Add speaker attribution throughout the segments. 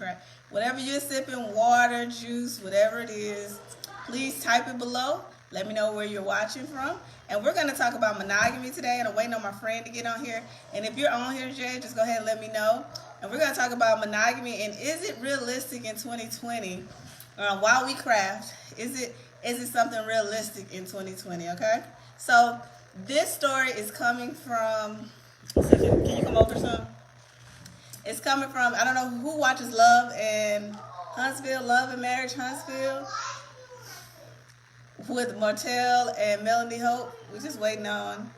Speaker 1: crack. Whatever you're sipping, water, juice, whatever it is, please type it below. Let me know where you're watching from. And we're going to talk about monogamy today, and I'm waiting on my friend to get on here. And if you're on here, Jay, just go ahead and let me know. And we're going to talk about monogamy, and is it realistic in 2020? While we craft, is it something realistic in 2020, okay? So this story is coming from, can you come over some? It's coming from, I don't know who watches Love and Huntsville, Love and Marriage Huntsville, with Martell and Melody Holt. We're just waiting on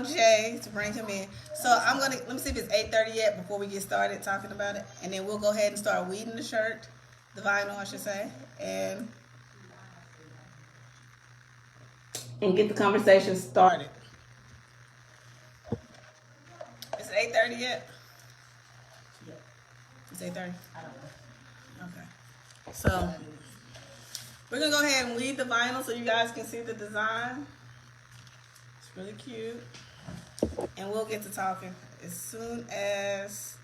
Speaker 1: Jay to bring him in. So let me see if it's 8:30 yet before we get started talking about it. And then we'll go ahead and start weeding the shirt, the vinyl, I should say, and get the conversation started. Is it 8:30 yet? It's 8:30? I don't know. Okay. So we're going to go ahead and weed the vinyl so you guys can see the design. It's really cute. And we'll get to talking as soon as...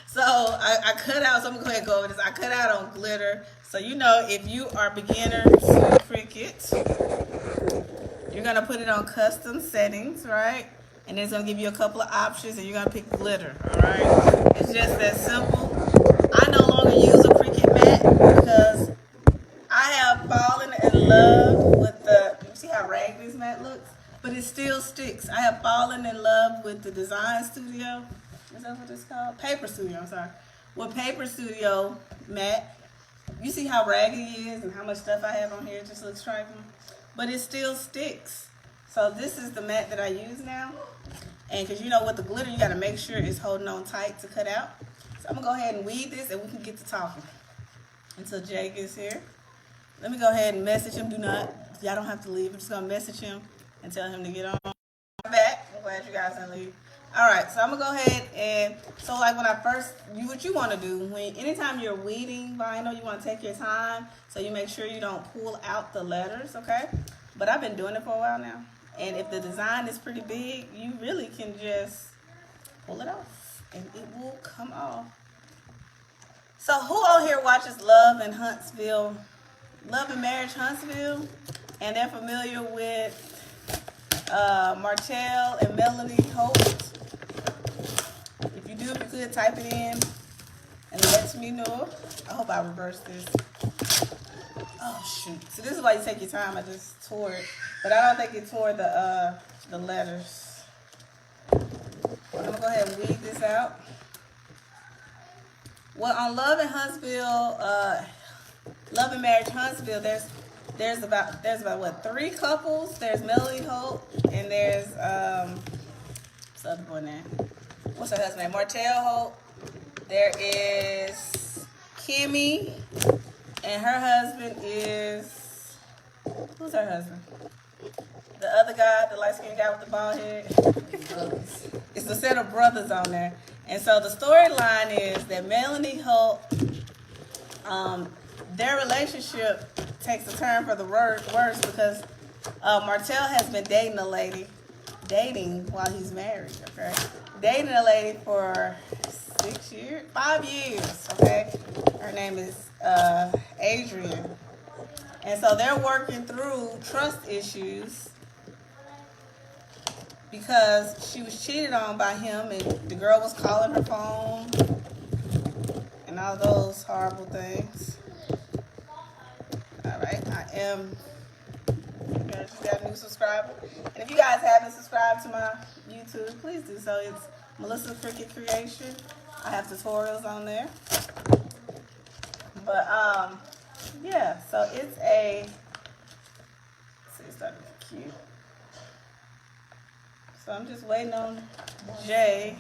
Speaker 1: So I cut out, so I'm going to go ahead and go over this. I cut out on glitter. So you know, if you are beginner to Cricut, you're going to put it on custom settings, right? And it's going to give you a couple of options, and you're going to pick glitter, all right? It's just that simple. I no longer use a Cricut mat because I have fallen in love with you see how raggedy this mat looks? But it still sticks. I have fallen in love with the Design Studio. Is that what it's called? Paper Studio, I'm sorry. With Paper Studio mat, you see how raggedy it is and how much stuff I have on here. It just looks trifling. But it still sticks. So this is the mat that I use now. And because you know with the glitter, you got to make sure it's holding on tight to cut out. So I'm going to go ahead and weed this and we can get to talking until Jay gets here. Let me go ahead and message him. Y'all don't have to leave. I'm just going to message him and tell him to get on. I'm back. I'm glad you guys didn't leave. All right, so I'm going to go ahead and, so like when I first, what you want to do, anytime you're weeding vinyl, you want to take your time so you make sure you don't pull out the letters, okay? But I've been doing it for a while now. And if the design is pretty big, you really can just pull it off and it will come off. So who on here watches Love and Marriage Huntsville? And they're familiar with Martell and Melody Holt? If you do, if you could, type it in and let me know. I hope I reversed this. Oh, shoot. So this is why you take your time. I just tore it. But I don't think it tore the letters. I'm going to go ahead and weed this out. Well, on Love and Marriage Huntsville, there's about what, 3 couples. There's Melody Holt and there's what's the other boy name? What's her husband name? Martell Holt. There is Kimmy, and her husband is, who's her husband? The other guy, the light-skinned guy with the bald head. It's a set of brothers on there. And so the storyline is that Melody Holt, their relationship takes a turn for the worse because Martell has been dating while he's married, okay? Dating a lady for 5 years, okay? Her name is Adrian. And so they're working through trust issues because she was cheated on by him and the girl was calling her phone and all those horrible things. All right, I just got a new subscriber. And if you guys haven't subscribed to my YouTube, please do so. It's Melissa Cricket Creation. I have tutorials on there. But yeah, so it's starting to be cute. So I'm just waiting on Jay.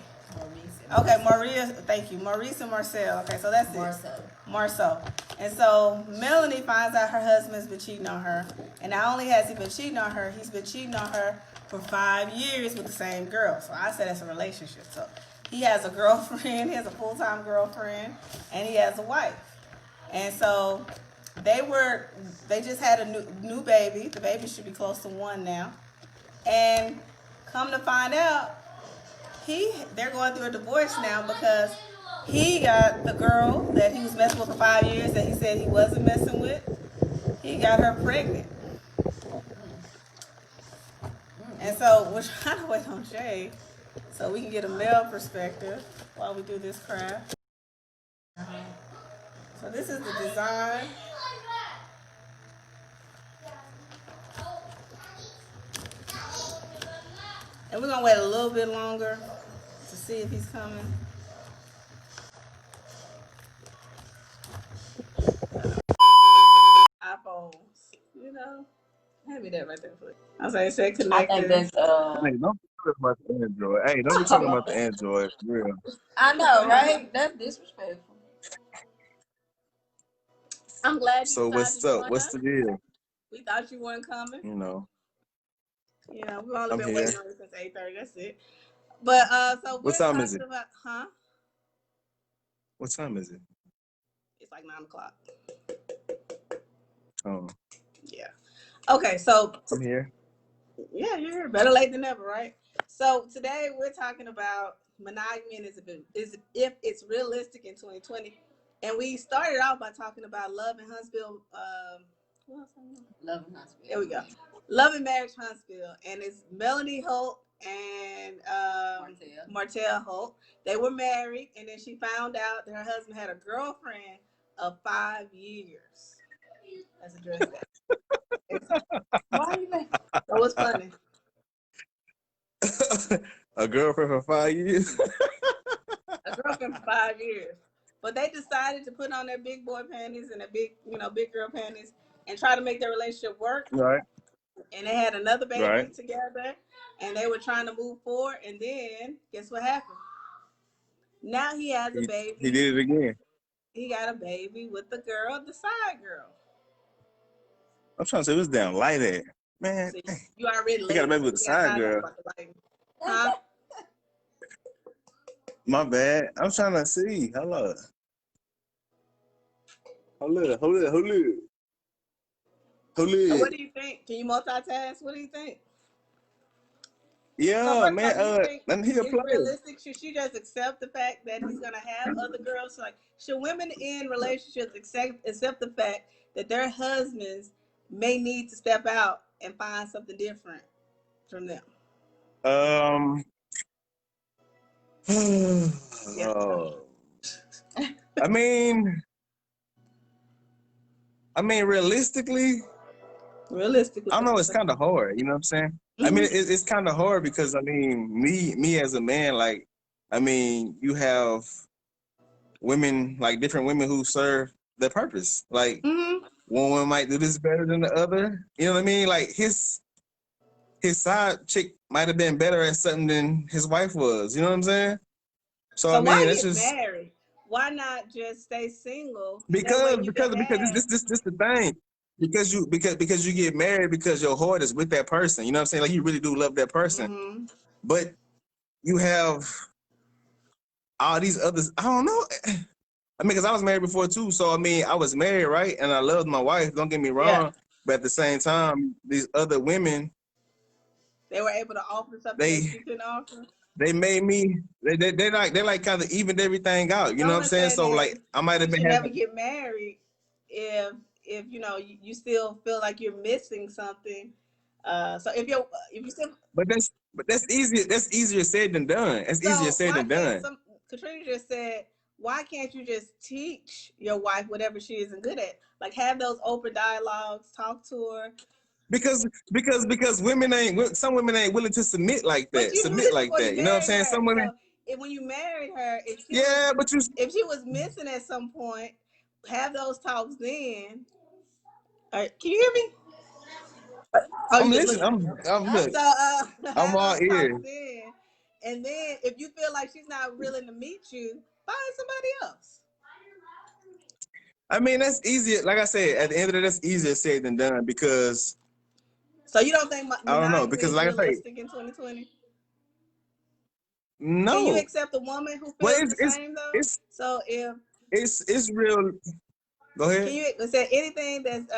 Speaker 1: Okay, Maria, thank you. Maurice and Marcel. Okay, so that's it. Marceau. And so Melanie finds out her husband's been cheating on her. And not only has he been cheating on her, he's been cheating on her for 5 years with the same girl. So I said it's a relationship. So he has a girlfriend, he has a full-time girlfriend, and he has a wife. And so they just had a new baby. The baby should be close to 1 now. And Come to find out, they're going through a divorce now because he got the girl that he was messing with for 5 years that he said he wasn't messing with. He got her pregnant. And so we're trying to wait on Jay so we can get a male perspective while we do this craft. So this is the design. And we're gonna wait a little bit longer to see if he's coming. iPhones, you know. Hand me that right there, please. I was like, say connected.
Speaker 2: I think that's
Speaker 3: Hey, don't be talking about the Android. Hey, don't be talking about the Android for real.
Speaker 2: I know, right? That's disrespectful.
Speaker 1: I'm glad you
Speaker 3: So what's up? What's the deal?
Speaker 1: We thought you weren't coming.
Speaker 3: You know.
Speaker 1: Yeah, we've only
Speaker 3: I'm
Speaker 1: been
Speaker 3: here.
Speaker 1: waiting on you since 8:30. That's it. But so
Speaker 3: What
Speaker 1: we're
Speaker 3: time
Speaker 1: talking
Speaker 3: is it?
Speaker 1: about, huh?
Speaker 3: What time is it?
Speaker 1: It's like 9 o'clock.
Speaker 3: Oh,
Speaker 1: Yeah. Okay, so
Speaker 3: I'm here.
Speaker 1: yeah, you're here. Better late than never, right? So today we're talking about monogamy and if it's realistic in 2020. And we started out by talking about love in Huntsville. What else?
Speaker 2: Love in Huntsville.
Speaker 1: There we go. Love and Marriage Huntsville. And it's Melody Holt and Martell Holt. They were married, and then she found out that her husband had a girlfriend of 5 years. Let's address that. Why are you laughing? That was funny.
Speaker 3: A girlfriend for 5 years?
Speaker 1: A girlfriend for 5 years. But they decided to put on their big boy panties and their big girl panties and try to make their relationship work.
Speaker 3: Right.
Speaker 1: And they had another baby
Speaker 3: Right.
Speaker 1: together, and they were trying to move forward. And then, guess what happened? Now he has a baby.
Speaker 3: He did it again.
Speaker 1: He got a baby with the girl, the side girl.
Speaker 3: I'm trying to say, what's damn light at? Man,
Speaker 1: So you already
Speaker 3: he got a baby with the side girl.
Speaker 1: Huh?
Speaker 3: My bad. I'm trying to see. Hold up. Hold up.
Speaker 1: So what do you think? Can you multitask? What do you think?
Speaker 3: Yeah,
Speaker 1: so
Speaker 3: man. Let me hear play.
Speaker 1: Realistic? Should she just accept the fact that he's gonna have other girls? Like, should women in relationships accept the fact that their husbands may need to step out and find something different from them?
Speaker 3: I mean, realistically, I don't know. It's kind of hard. You know what I'm saying? Mm-hmm. I mean, it's kind of hard because I mean, me as a man, like, I mean, you have women, like different women who serve their purpose. Like, mm-hmm. One woman might do this better than the other. You know what I mean? Like his side chick might have been better at something than his wife was. You know what I'm saying? So I mean,
Speaker 1: why
Speaker 3: it's
Speaker 1: get
Speaker 3: just
Speaker 1: married? Why not just stay single?
Speaker 3: Because this the thing. Because you get married because your heart is with that person. You know what I'm saying? Like you really do love that person. Mm-hmm. But you have all these others. I don't know. I mean, because I was married before too. So I mean, I was married, right? And I loved my wife. Don't get me wrong. Yeah. But at the same time, these other women,
Speaker 1: they were able to offer something that you couldn't offer.
Speaker 3: They made me. They like kind of evened everything out. You know what I'm saying? So like, I might have been.
Speaker 1: Never get married if you still feel like you're missing something. So if you still.
Speaker 3: But that's easier. That's easier said than done. It's easier said than done.
Speaker 1: Katrina just said, why can't you just teach your wife whatever she isn't good at? Like have those open dialogues, talk to her.
Speaker 3: Because women ain't, some women ain't willing to submit like that. Submit like that. You know what I'm saying? Some women.
Speaker 1: So when you married her, if she was missing at some point, have those talks then. Can you hear me?
Speaker 3: I'm listening. I'm all ears.
Speaker 1: And then if you feel like she's not willing to meet you, find somebody else.
Speaker 3: I mean, that's easier. Like I said, at the end of the day, that's easier said than done because.
Speaker 1: So you don't think
Speaker 3: I don't know because like
Speaker 1: realistic in 2020?
Speaker 3: No.
Speaker 1: Can you accept a woman who feels the same though? So if
Speaker 3: it's real. Go ahead.
Speaker 1: Can you say anything that's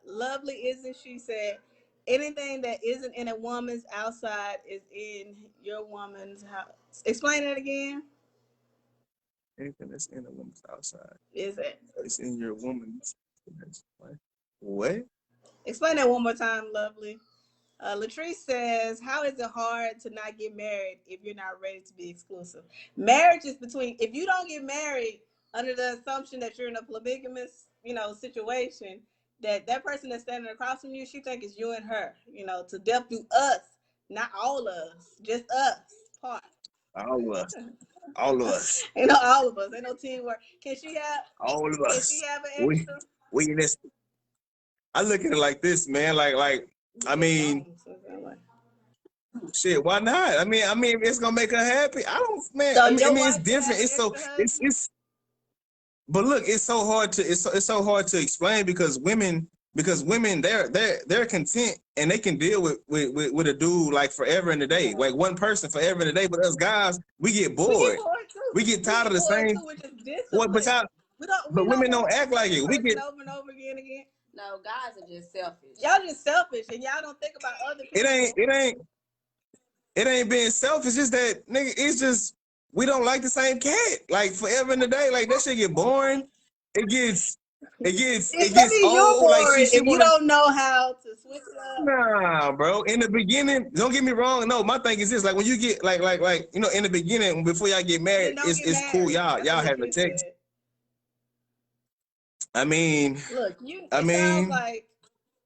Speaker 1: lovely? Isn't she said? Anything that isn't in a woman's outside is in your woman's house. Explain it again.
Speaker 3: Anything that's in a woman's outside
Speaker 1: Is it?
Speaker 3: is in your woman's. What?
Speaker 1: Explain that one more time, lovely. Latrice says, how is it hard to not get married if you're not ready to be exclusive? Marriage is between, if you don't get married under the assumption that you're in a polygamous, situation, that person that's standing across from you, she think it's you and her, to death do us, not all of us, just us, part.
Speaker 3: All of us. All of us.
Speaker 1: All of us. Ain't no teamwork. Can she have,
Speaker 3: All of
Speaker 1: can she
Speaker 3: us.
Speaker 1: have an
Speaker 3: We
Speaker 1: extra?
Speaker 3: we in this. I look at it like this, man. Like I mean, shit. Why not? I mean, if it's gonna make her happy, I don't, man.
Speaker 1: So
Speaker 3: I
Speaker 1: your
Speaker 3: mean, it's
Speaker 1: wife can have
Speaker 3: different.
Speaker 1: an
Speaker 3: It's so
Speaker 1: extra
Speaker 3: it's
Speaker 1: husband?
Speaker 3: it's. But look, it's so hard to it's so hard to explain because women they're content and they can deal with a dude like forever and a day, like one person forever and a day. But us guys, we get
Speaker 1: We get
Speaker 3: bored.
Speaker 1: bored too.
Speaker 3: We get tired of the
Speaker 1: bored
Speaker 3: same.
Speaker 1: too, which is
Speaker 3: What? But
Speaker 1: discipline.
Speaker 3: y'all,
Speaker 1: We
Speaker 3: but
Speaker 1: don't
Speaker 3: women
Speaker 1: want
Speaker 3: don't
Speaker 1: the
Speaker 3: act like
Speaker 1: same
Speaker 3: it. We
Speaker 1: person
Speaker 3: get
Speaker 1: over and over again.
Speaker 2: No, guys are just selfish.
Speaker 1: Y'all just selfish and y'all don't think about other people.
Speaker 3: it ain't being selfish. It's just that nigga. It's just we don't like the same cat like forever and a day. Like that shit get boring. It gets
Speaker 1: You're
Speaker 3: old. Like
Speaker 1: bored
Speaker 3: she
Speaker 1: if you
Speaker 3: wanna.
Speaker 1: don't know how to switch it up.
Speaker 3: Nah, bro. In the beginning, don't get me wrong. No, my thing is this: like when you get like in the beginning before y'all get married,
Speaker 1: Then don't get
Speaker 3: it's cool.
Speaker 1: married.
Speaker 3: Y'all
Speaker 1: That's what
Speaker 3: have a
Speaker 1: she
Speaker 3: text.
Speaker 1: said.
Speaker 3: I mean,
Speaker 1: Look,
Speaker 3: I
Speaker 1: it sounds
Speaker 3: mean,
Speaker 1: like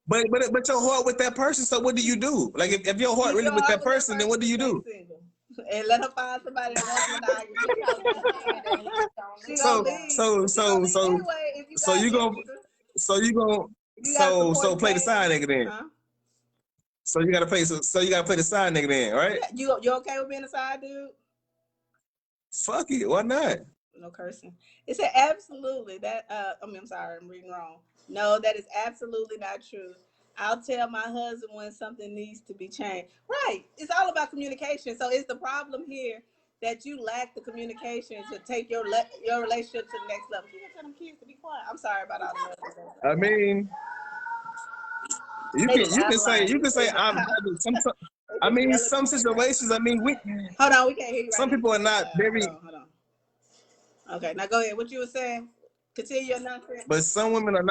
Speaker 3: but your heart with that person. So what do you do? Like if your heart
Speaker 1: keep
Speaker 3: really
Speaker 1: your
Speaker 3: with
Speaker 1: heart
Speaker 3: that
Speaker 1: with that
Speaker 3: person, then
Speaker 1: person
Speaker 3: what do
Speaker 1: and
Speaker 3: you
Speaker 1: stay
Speaker 3: do?
Speaker 1: single. And let her find somebody that wants monogamy.
Speaker 2: Because that man that he's
Speaker 1: She
Speaker 2: on
Speaker 1: gonna
Speaker 3: So
Speaker 1: leave.
Speaker 3: so
Speaker 1: She gonna
Speaker 3: so
Speaker 1: leave
Speaker 3: so
Speaker 1: anyway if you
Speaker 3: so
Speaker 1: got
Speaker 3: you gonna
Speaker 1: extra.
Speaker 3: so you gonna
Speaker 1: You got a
Speaker 3: so
Speaker 1: supporting
Speaker 3: play the
Speaker 1: cast.
Speaker 3: side nigga then.
Speaker 1: Huh?
Speaker 3: So you gotta play the side nigga then, right?
Speaker 1: Yeah, you okay with being a side dude?
Speaker 3: Fuck it, why not?
Speaker 1: No cursing. It said absolutely that. I'm sorry, I'm reading wrong. No, that is absolutely not true. I'll tell my husband when something needs to be changed. Right. It's all about communication. So is the problem here that you lack the communication to take your relationship to the next level? You gotta tell them kids to be quiet. I'm sorry about all the
Speaker 3: I mean,
Speaker 1: They just
Speaker 3: you can say
Speaker 1: analyzing.
Speaker 3: I'm I mean some situations, I mean
Speaker 1: Hold on, we can't hear you right
Speaker 3: some
Speaker 1: now.
Speaker 3: people are not very,
Speaker 1: Hold on. Okay, now go ahead. What you were saying? Continue your nonsense.
Speaker 3: but some women are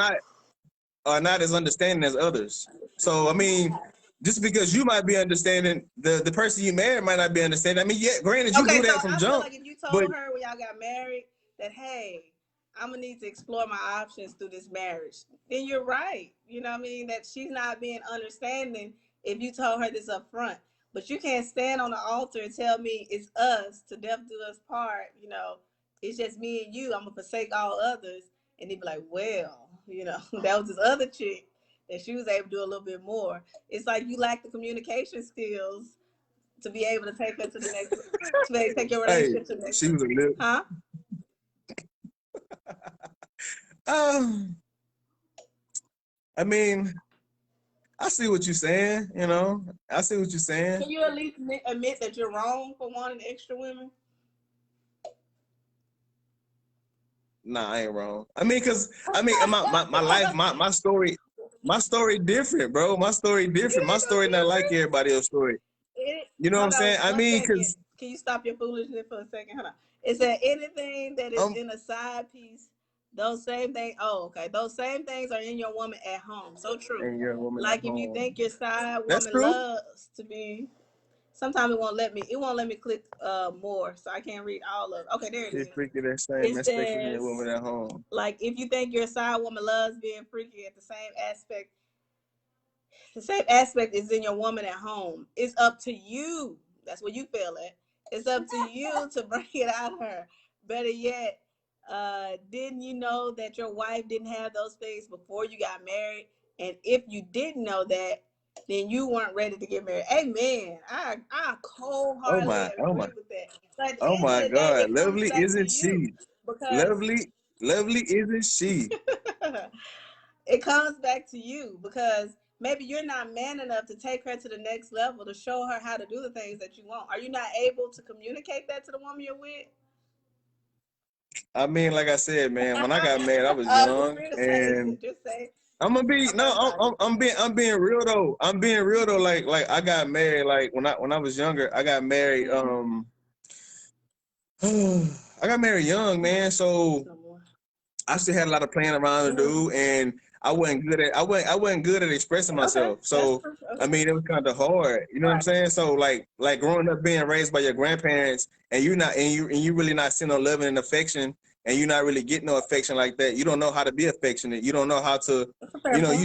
Speaker 3: not as understanding as others. So I mean, just because you might be understanding, the person you marry might not be understanding. I mean, yeah, granted you
Speaker 1: Okay,
Speaker 3: knew
Speaker 1: so
Speaker 3: that from
Speaker 1: I feel
Speaker 3: jump,
Speaker 1: like if you
Speaker 3: but
Speaker 1: told her when y'all got married that, hey, I'm gonna need to explore my options through this marriage, then you're right. You know what I mean? That she's not being understanding if you told her this up front. But you can't stand on the altar and tell me it's us to death do us part. It's just me and you. I'm gonna forsake all others, and they'd be like, well, that was this other chick that she was able to do a little bit more. It's like you lack the communication skills to be able to take her to the next, to take your
Speaker 3: hey,
Speaker 1: relationship to the next
Speaker 3: she
Speaker 1: level.
Speaker 3: was a little.
Speaker 1: Huh?
Speaker 3: I mean, I see what you're saying. I see what you're saying.
Speaker 1: Can you at least admit that you're wrong for wanting extra women?
Speaker 3: Nah, I ain't wrong. I mean, my life, my story different, bro. My story different. My story not like everybody else's story. You know what I'm
Speaker 1: Hold
Speaker 3: saying?
Speaker 1: on
Speaker 3: I
Speaker 1: one
Speaker 3: mean,
Speaker 1: second.
Speaker 3: cause
Speaker 1: Can you stop your foolishness for a second? Hold on. Is there anything that is in a side piece? Those same things. Oh, okay. Those same things are in your woman at home. So true.
Speaker 3: and you're a woman at
Speaker 1: Like if you
Speaker 3: home.
Speaker 1: think your side
Speaker 3: That's
Speaker 1: woman
Speaker 3: true.
Speaker 1: loves to be. Sometimes it won't let me click more, so I can't read all of it. Okay, there it is.
Speaker 3: She's freaky that same
Speaker 1: It
Speaker 3: aspect as your
Speaker 1: says,
Speaker 3: woman at home.
Speaker 1: like, if you think your side woman loves being freaky at the same aspect is in your woman at home. It's up to you. That's what you feel it. It's up to you to bring it out of her. Better yet, didn't you know that your wife didn't have those things before you got married? And if you didn't know that, then you weren't ready to get married. Amen. I
Speaker 3: Oh
Speaker 1: wholeheartedly
Speaker 3: my, oh my,
Speaker 1: agree with that. But at the
Speaker 3: oh
Speaker 1: end of
Speaker 3: my
Speaker 1: the day,
Speaker 3: God.
Speaker 1: it comes
Speaker 3: Lovely
Speaker 1: back to
Speaker 3: isn't
Speaker 1: you
Speaker 3: she?
Speaker 1: because
Speaker 3: Lovely isn't she?
Speaker 1: it comes back to you because maybe you're not man enough to take her to the next level to show her how to do the things that you want. Are you not able to communicate that to the woman you're with?
Speaker 3: I mean, like I said, man, when I got married, I was young,
Speaker 1: Free to say
Speaker 3: and
Speaker 1: it. Just say.
Speaker 3: I'm gonna be
Speaker 1: Okay,
Speaker 3: no.
Speaker 1: sorry.
Speaker 3: I'm being real though. I'm being real though. Like I got married. Like when I was younger, I got married. I got married young, man. So
Speaker 1: No more.
Speaker 3: I still had a lot of playing around to do, and I wasn't good at expressing
Speaker 1: Okay,
Speaker 3: myself.
Speaker 1: that's
Speaker 3: So
Speaker 1: true.
Speaker 3: I
Speaker 1: Okay.
Speaker 3: mean, it was kind of hard. You know what I'm
Speaker 1: Right.
Speaker 3: saying? So like growing up being raised by your grandparents, and you really not seeing no loving and affection, and you're not really getting no affection like that. You don't know how to be affectionate. You don't know how to,
Speaker 1: That's a fair point.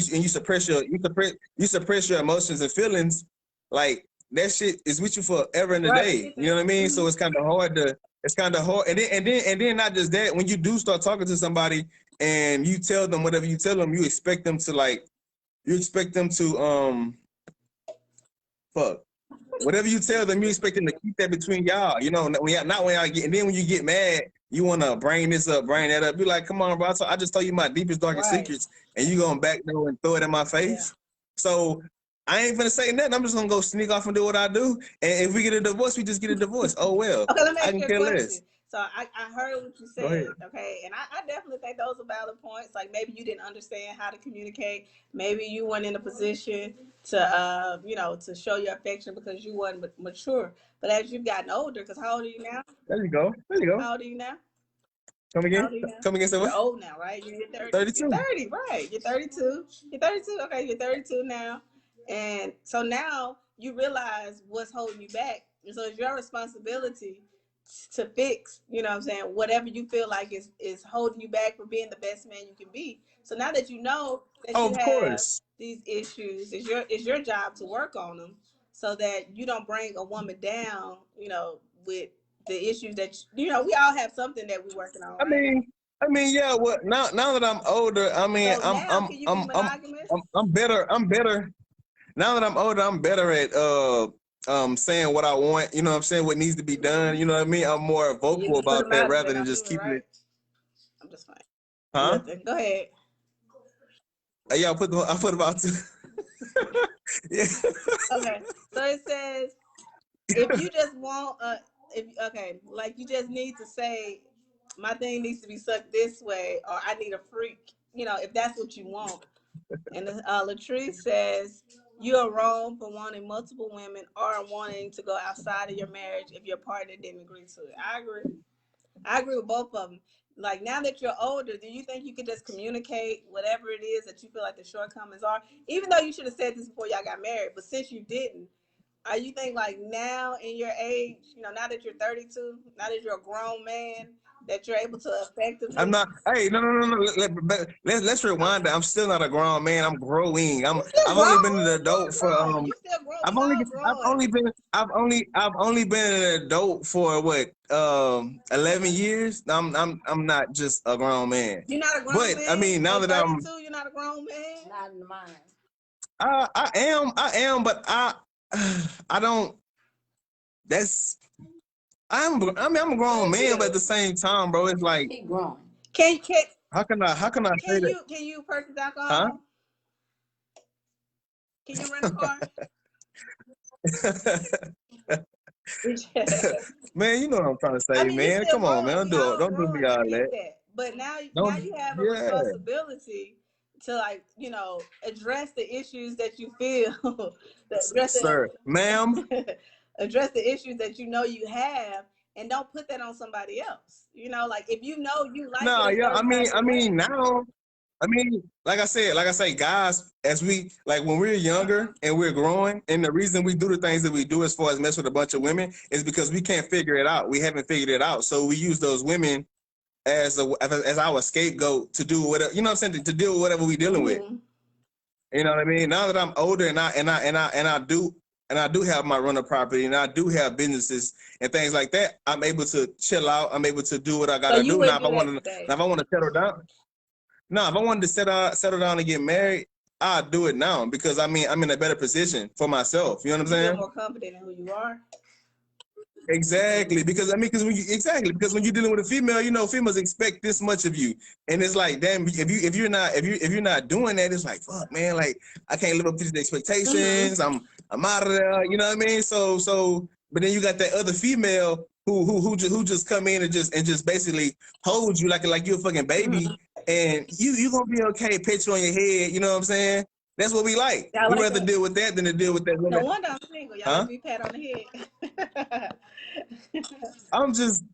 Speaker 3: you suppress your emotions and feelings. Like that shit is with you forever and a
Speaker 1: Right.
Speaker 3: day. You know what I mean? So it's kind of hard to. It's kind of hard, and then not just that. When you do start talking to somebody and you tell them whatever you tell them, you expect them to fuck. Whatever you tell them, you expect them to keep that between y'all. You know, not when y'all get, and then when you get mad, you want to bring this up, bring that up. Be like, come on, bro. I just told you my deepest, darkest
Speaker 1: Right.
Speaker 3: secrets, and you going back there and throw it in my face. So I ain't gonna say nothing. I'm just gonna go sneak off and do what I do. And if we get a divorce, we just get a divorce. Oh well.
Speaker 1: Okay, let me
Speaker 3: I
Speaker 1: ask
Speaker 3: can
Speaker 1: you a
Speaker 3: care
Speaker 1: question.
Speaker 3: less.
Speaker 1: So I heard what you
Speaker 3: Go ahead.
Speaker 1: said, okay, and I definitely think those are valid points. Like maybe you didn't understand how to communicate. Maybe you weren't in a position to, to show your affection because you weren't mature. But as you've gotten older, because how old are you now?
Speaker 3: There you go. There you go.
Speaker 1: How old are you now?
Speaker 3: Come
Speaker 1: How
Speaker 3: again?
Speaker 1: old are you now?
Speaker 3: Come again, say
Speaker 1: You're
Speaker 3: what?
Speaker 1: old now, right? You're 30. You're
Speaker 3: 32.
Speaker 1: 30, right? You're 32. You're 32. Okay, you're 32 now, and so now you realize what's holding you back, and so it's your responsibility to fix. You know what I'm saying? Whatever you feel like is holding you back from being the best man you can be. So now that you know that
Speaker 3: Oh,
Speaker 1: you
Speaker 3: of
Speaker 1: have
Speaker 3: course.
Speaker 1: these issues, it's your job to work on them, so that you don't bring a woman down. With the issues that we all have something that we're working on,
Speaker 3: I
Speaker 1: right?
Speaker 3: mean, yeah. What now that I'm older, I mean,
Speaker 1: So now, can you be monogamous?
Speaker 3: I'm better. I'm better now that I'm older. I'm better at saying what I want. You know what I'm saying? What needs to be done. You know what I mean? I'm more
Speaker 1: You
Speaker 3: vocal
Speaker 1: just put
Speaker 3: about
Speaker 1: them
Speaker 3: that
Speaker 1: out and they
Speaker 3: rather than
Speaker 1: don't do
Speaker 3: just
Speaker 1: it,
Speaker 3: keeping
Speaker 1: right?
Speaker 3: it.
Speaker 1: I'm just fine.
Speaker 3: Huh?
Speaker 1: Nothing. Go ahead.
Speaker 3: Yeah, I put about two. Yeah.
Speaker 1: Okay. So it says if you just want if okay, like you just need to say my thing needs to be sucked this way, or I need a freak. If that's what you want. And Latrice says you are wrong for wanting multiple women or wanting to go outside of your marriage if your partner didn't agree to it. I agree. I agree with both of them. Like now that you're older, do you think you could just communicate whatever it is that you feel like the shortcomings are? Even though you should have said this before y'all got married, but since you didn't, are you think like now in your age, now that you're 32, now that you're a grown man, that you're able to
Speaker 3: I'm
Speaker 1: effectively?
Speaker 3: not. Hey, no. Let's rewind. I'm still not a grown man. I'm growing.
Speaker 1: You still
Speaker 3: I've
Speaker 1: grown.
Speaker 3: only been an
Speaker 1: You
Speaker 3: adult
Speaker 1: still
Speaker 3: for
Speaker 1: growing. You still growing. We all growing.
Speaker 3: I've only been an adult for what 11 years. I'm not just a grown man.
Speaker 1: You're not a grown
Speaker 3: But I
Speaker 1: man
Speaker 3: mean, now
Speaker 1: at
Speaker 3: that
Speaker 1: 32. You're not a grown man.
Speaker 2: Not in mine.
Speaker 3: I am, but I don't. That's I'm a grown
Speaker 1: Thank
Speaker 3: man, but at
Speaker 1: you.
Speaker 3: the same time, bro, it's like
Speaker 2: He growing.
Speaker 1: Can can
Speaker 3: how can I say
Speaker 1: can you purchase
Speaker 3: that?
Speaker 1: alcohol? Can you rent a car?
Speaker 3: Huh? Man, you know what I'm trying to
Speaker 1: I
Speaker 3: say,
Speaker 1: mean, you
Speaker 3: man.
Speaker 1: still
Speaker 3: Come on,
Speaker 1: growing.
Speaker 3: man.
Speaker 1: We all
Speaker 3: Don't do me
Speaker 1: growing. I
Speaker 3: all
Speaker 1: get
Speaker 3: that.
Speaker 1: that. But now
Speaker 3: Don't.
Speaker 1: you have a
Speaker 3: Yeah,
Speaker 1: responsibility to address the issues that you feel, address
Speaker 3: sir, ma'am.
Speaker 1: address the issues that you have, and don't put that on somebody else. Like if you like it
Speaker 3: No,
Speaker 1: a
Speaker 3: yeah.
Speaker 1: certain type
Speaker 3: I
Speaker 1: of way.
Speaker 3: mean now. I mean, like I say, guys, as we like when we're younger
Speaker 1: Uh-huh.
Speaker 3: and we're growing, and the reason we do the things that we do as far as mess with a bunch of women is because we can't figure it out. We haven't figured it out, so we use those women as our scapegoat to do whatever, you know what I'm saying, to deal with whatever we're dealing with.
Speaker 1: Mm-hmm.
Speaker 3: You know what I mean? Now that I'm older and I do have my rental property and I do have businesses and things like that, I'm able to chill out. I'm able to do what I
Speaker 1: So
Speaker 3: gotta
Speaker 1: you
Speaker 3: do. Now
Speaker 1: wouldn't
Speaker 3: if I
Speaker 1: do
Speaker 3: want
Speaker 1: that
Speaker 3: to
Speaker 1: today.
Speaker 3: if I want to settle down, no, if I wanted to settle down and get married, I'll do it now because I mean I'm in a better position for myself. You know what I'm
Speaker 1: You feel
Speaker 3: saying?
Speaker 1: more confident in who you are.
Speaker 3: Exactly, because I mean, because when you're dealing with a female, you know, females expect this much of you, and it's like, damn, if you're not doing that, it's like, fuck, man, like I can't live up to these
Speaker 1: Mm-hmm.
Speaker 3: expectations. I'm out of there, you know what I mean? But then you got that other female who just come in and just basically hold you like you're a fucking baby, and you gonna be okay, pet you on your head, you know what I'm saying? That's what we like. We
Speaker 1: like
Speaker 3: rather
Speaker 1: that.
Speaker 3: deal with that than to deal with that.
Speaker 1: No wonder I'm single. Y'all let me pat on the head.
Speaker 3: I'm just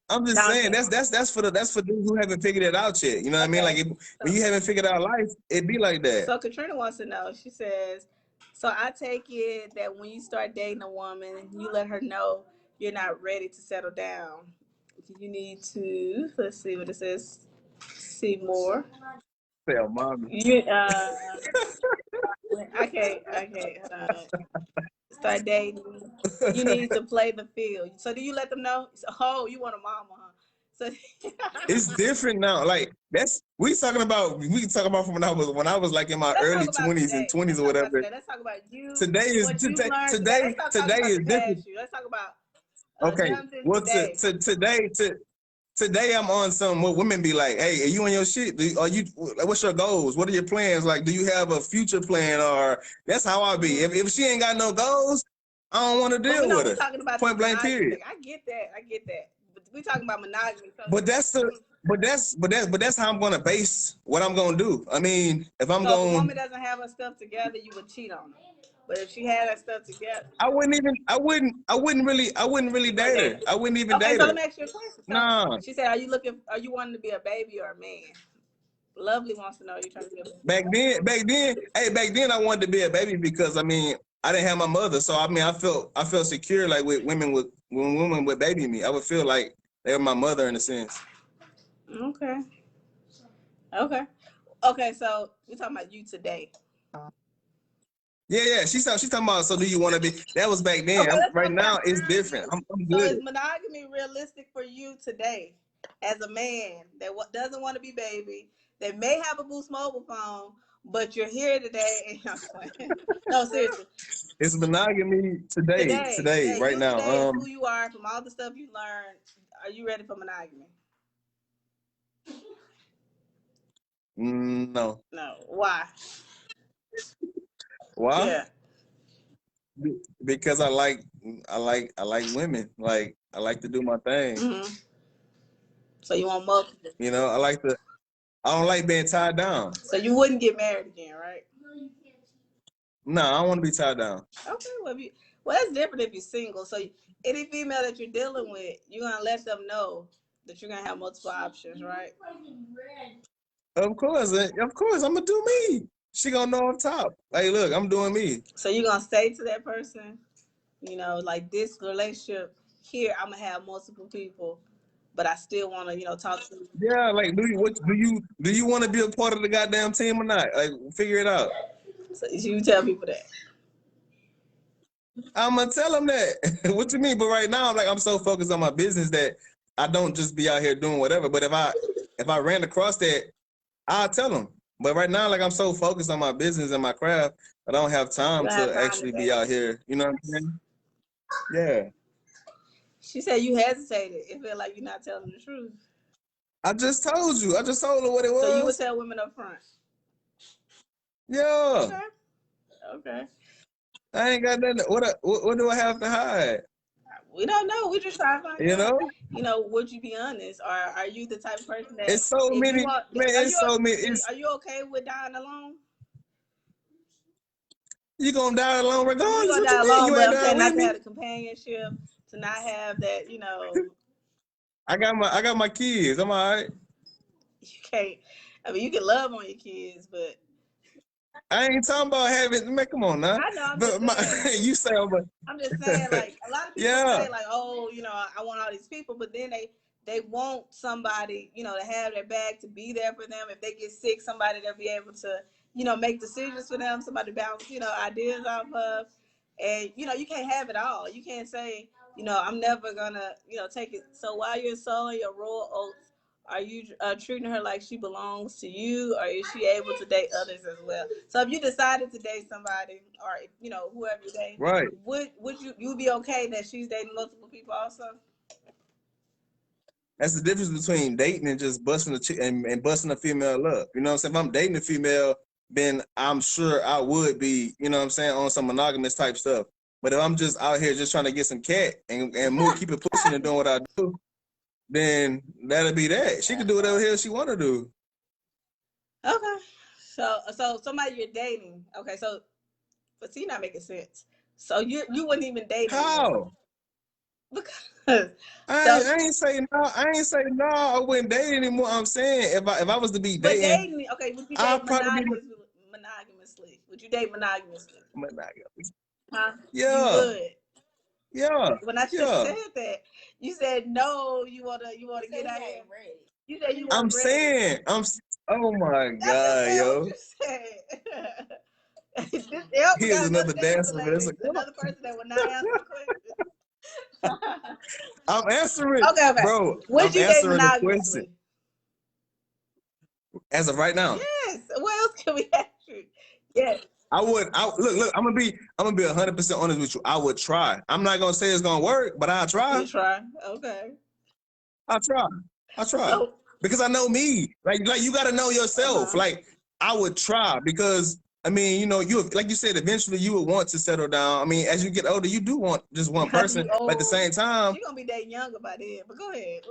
Speaker 3: saying that's for dudes who haven't figured it out yet. You know what I mean? Like when you haven't figured out life, it be like that.
Speaker 1: So Katrina wants to know. She says, "So I take it that when you start dating a woman, you let her know you're not ready to settle down. You need to let's see what it says. See more.
Speaker 3: Tell mommy.
Speaker 1: You okay. Start dating. You need to play the field. So do you let them know? Oh, you want a mama, huh? So
Speaker 3: it's different now. Like we talking about from when I was like in my early 20s and 20s or whatever.
Speaker 1: Let's talk about you.
Speaker 3: Today is different.
Speaker 1: Let's talk about
Speaker 3: okay. Well, today I'm on some what women be like. Hey, are you on your shit? What's your goals? What are your plans? Like, do you have a future plan? Or that's how I be. If she ain't got no goals, I don't want to deal with her.
Speaker 1: Talking about
Speaker 3: point blank period.
Speaker 1: I get that. But we talking about monogamy.
Speaker 3: But that's how I'm gonna base what I'm gonna do. I mean, if I'm
Speaker 1: going, if a woman doesn't have her stuff together, you would cheat on her. But if she had her stuff together, I wouldn't
Speaker 3: really date her. I wouldn't even date her.
Speaker 1: So let me ask you a question. No. She said, are you wanting to be a baby or a man? Lovely wants to know, you trying to be a baby.
Speaker 3: Back then I wanted to be a baby because I mean I didn't have my mother, so I mean I felt secure like when women would baby me. I would feel like they were my mother in a sense.
Speaker 1: Okay. So we're talking about you today.
Speaker 3: Yeah. She's talking about. So do you want to be? That was back then. Right now it's different. I'm good.
Speaker 1: So is monogamy realistic for you today, as a man that doesn't want to be baby, that may have a Boost mobile phone, but you're here today? And no, seriously.
Speaker 3: It's monogamy today, right now.
Speaker 1: Today is who you are from all the stuff you learned. Are you ready for monogamy?
Speaker 3: No.
Speaker 1: Why?
Speaker 3: Why? Yeah. Because I like women. Like I like to do my thing.
Speaker 1: Mm-hmm. So you want multiple?
Speaker 3: You know, I don't like being tied down.
Speaker 1: So you wouldn't get married again, right?
Speaker 3: No, I don't want to be tied down.
Speaker 1: Okay, well, that's different if you're single. So any female that you're dealing with, you're gonna let them know that you're gonna have multiple options, right?
Speaker 3: Of course, I'm gonna do me. She gonna know on top. Like, look, I'm doing me.
Speaker 1: So you're gonna say to that person, you know, like this relationship here, I'm gonna have multiple people, but I still want to, talk to you.
Speaker 3: Yeah, like, do you want to be a part of the goddamn team or not? Like, figure it out.
Speaker 1: So you tell people that.
Speaker 3: I'm gonna tell them that. What you mean? But right now, I'm so focused on my business that I don't just be out here doing whatever. But if I ran across that, I'll tell them. But right now, I'm so focused on my business and my craft, I don't have time to actually be out here. You know what I'm saying? Yeah.
Speaker 1: She said you hesitated. It felt like you're not telling the truth.
Speaker 3: I just told you. I just told her what it was.
Speaker 1: So you would tell women up front?
Speaker 3: Yeah.
Speaker 1: Okay.
Speaker 3: I ain't got nothing. What do I have to hide?
Speaker 1: We don't know. We just trying to find
Speaker 3: out.
Speaker 1: You know, would you be honest? Or are you the type of person that...
Speaker 3: It's so many. It's so many.
Speaker 1: Are you okay with dying alone?
Speaker 3: You gonna die alone regardless?
Speaker 1: You gonna die alone, but I'm saying not to have a companionship, to not have that,
Speaker 3: I got my kids. I'm all right.
Speaker 1: You can't. I mean, you can love on your kids, but
Speaker 3: I ain't talking about having. Man, come on now.
Speaker 1: I know.
Speaker 3: You say, but
Speaker 1: I'm just saying, like a lot of people say, like, oh, I want all these people, but then they want somebody, to have their back, to be there for them. If they get sick, somebody that'll be able to, make decisions for them. Somebody to bounce, ideas off of. And you can't have it all. You can't say, I'm never gonna, take it. So while you're sowing your royal oats, are you treating her like she belongs to you, or is she able to date others as well? So if you decided to date somebody, or whoever you date,
Speaker 3: right,
Speaker 1: would you be okay that she's dating multiple people also?
Speaker 3: That's the difference between dating and just busting a chick and busting a female up. You know what I'm saying? If I'm dating a female, then I'm sure I would be, on some monogamous type stuff. But if I'm just out here just trying to get some cat and keep it pushing and doing what I do, then that'll be that. She can do whatever the hell she want to do.
Speaker 1: Okay. So somebody you're dating. Okay, so but see, not making sense. So you wouldn't even date anymore
Speaker 3: How?
Speaker 1: because so
Speaker 3: I ain't say no. I ain't say no. I wouldn't date anymore. I'm saying if I was to be
Speaker 1: but
Speaker 3: dating,
Speaker 1: dating. Okay, would you
Speaker 3: I'll
Speaker 1: date
Speaker 3: probably be
Speaker 1: monogamously? Would you date monogamously?
Speaker 3: monogamous.
Speaker 1: Huh? You
Speaker 3: Yeah,
Speaker 1: would.
Speaker 3: yeah,
Speaker 1: When I just
Speaker 3: yeah.
Speaker 1: said that, you said no. You wanna
Speaker 2: He
Speaker 1: get
Speaker 2: said
Speaker 1: out
Speaker 2: he
Speaker 1: here.
Speaker 2: ain't ready.
Speaker 1: You said you
Speaker 3: I'm
Speaker 1: weren't ready.
Speaker 3: saying Oh my
Speaker 1: I just
Speaker 3: God,
Speaker 1: said what
Speaker 3: yo.
Speaker 1: you said. Yep, we
Speaker 3: Here's
Speaker 1: got another
Speaker 3: another
Speaker 1: dancer
Speaker 3: dancer, man. It's
Speaker 1: lady,
Speaker 3: like,
Speaker 1: another person that will not answer the question.
Speaker 3: I'm answering,
Speaker 1: Okay.
Speaker 3: bro.
Speaker 1: Would
Speaker 3: I'm
Speaker 1: you date
Speaker 3: answering the question
Speaker 1: monogamously?
Speaker 3: as of right now.
Speaker 1: Yes. What else can we ask you? Yes.
Speaker 3: I would. Look. I'm gonna be 100% honest with you. I would try. I'm not gonna say it's gonna work, but I'll try.
Speaker 1: You try. Okay.
Speaker 3: I'll try. I'll try
Speaker 1: So,
Speaker 3: because I know me. Like you got to know yourself.
Speaker 1: uh-huh.
Speaker 3: Like I would try because I mean, you know, you like you said, eventually you would want to settle down. I mean, as you get older, you do want just one
Speaker 1: After you
Speaker 3: person, but at the
Speaker 1: old,
Speaker 3: same time,
Speaker 1: she gonna be dating younger by then. But go ahead.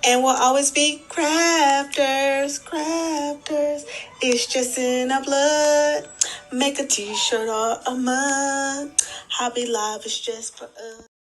Speaker 4: And we'll always be crafters, crafters. It's just in our blood. Make a t-shirt or a mug. Hobby Live is just for us.